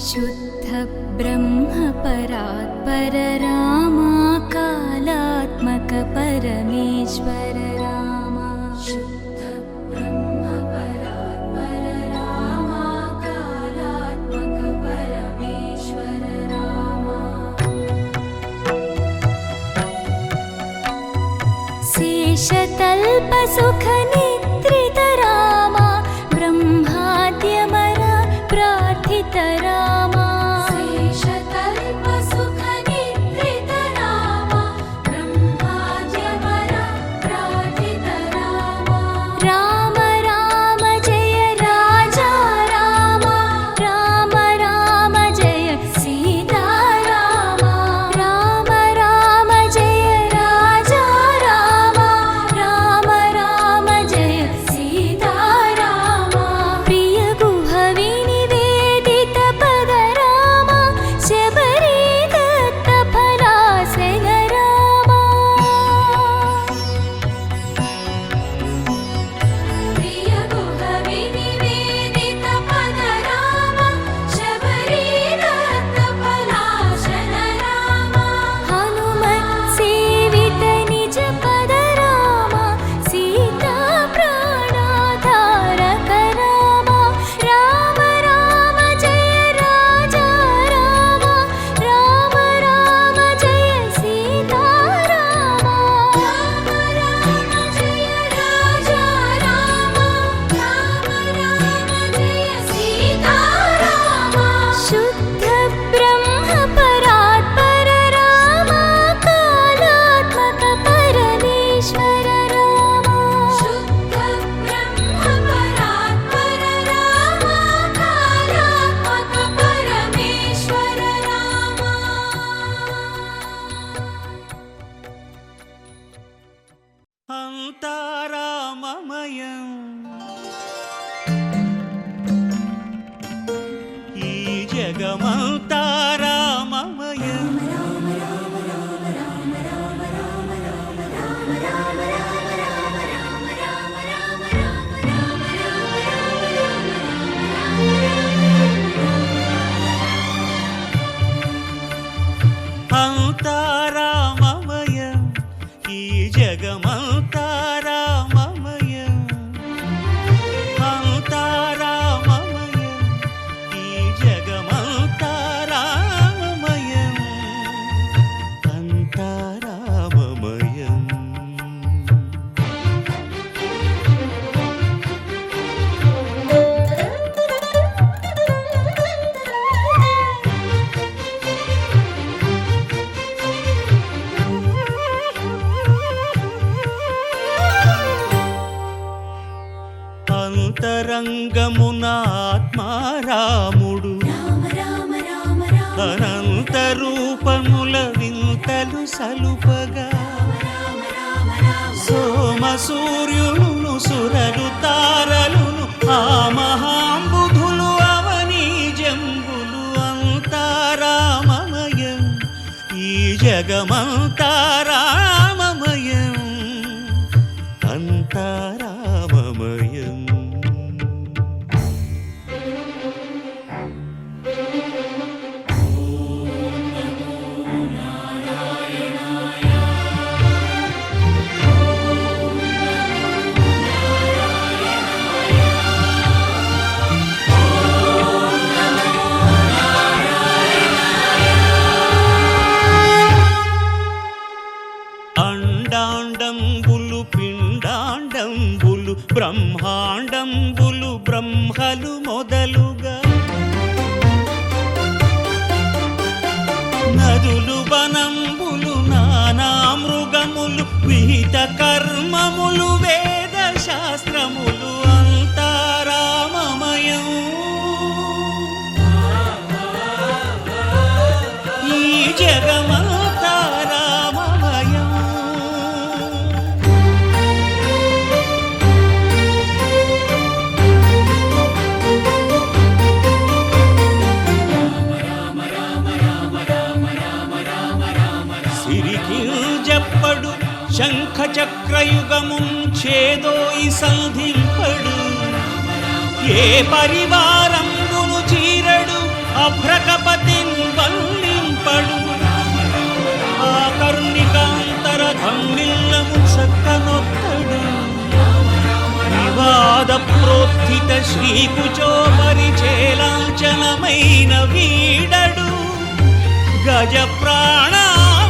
शुद्ध ब्रह्म परात्पर रामा कालात्मक परमेश्वर रामा शुद्ध ब्रह्म परात्पर रामा कालात्मक परमेश्वर रामा शेषतल्प सुख निद्रित रामा ब्रह्माद्यमर प्रार्थित रामा शेषतल्प सुख निद्रित रामा ब्रह्माद्यमर प्रार्थित रामा राम राम जय राजा रामा राम राम जय सीता रामा राम राम जय राजा रामा राम राम जय सीता रामा प्रिय गुह विनिवेदित पद रामा शबरी दत्त फलासन रामा प्रिय गुह विनिवेदित पद रामा शबरी दत्त फलासन रामा हनुमत् सेवित निज पद रामा सीता प्राणाधारक रामा राम राम जय राजा रामा राम राम जय सीता रामा राम राम जय राजा रामा राम राम जय सीता रामा शुद्ध ब्रह्म परात्पर रामा कालात्मक परमेश्वर रामा शुद्ध ब्रह्म परात्पर रामा कालात्मक परमेश्वर रामा అంతారామమయం ఈ జగమంతారామమయం అంతారామమయం ఈ జగమంతారామమయం అంతారామమయం ఈ జగమంతారామమయం అంతారామమయం అంతరంగమున ఆత్మారాముడు అనంత రూపముల వింతలు సలుపగా సోమ సూర్యులను సురలు తారలును ఆ మహాంబుధులు అవనీ జంబులు అంతారామమయం ఈ జగమంతారామమయం అంతారామమయం అండాండంబులు పిండాండంబులు బ్రహ్మాండంబులు బ్రహ్మలు మొదలుగా నదులు వనంబులు నానా మృగములు విహిత కర్మములు వేద శాస్త్రములు అంతారామమయం ఈ జగమంతారామమయం సిరికింజప్పడు శంఖ చక్రయుగముంచేదోయి సంధింపడు ఏ పరివారంబును చీరడు అభ్రకపతిన్ వల్లింపడు ఆకర్ణికాంతరథం నిల్లము చక్కనొత్తడు వివాద ప్రోత్థిత శ్రీకుచో పరిచేలాంచనమైన వీడడు గజ ప్రాణావనోత్సాహ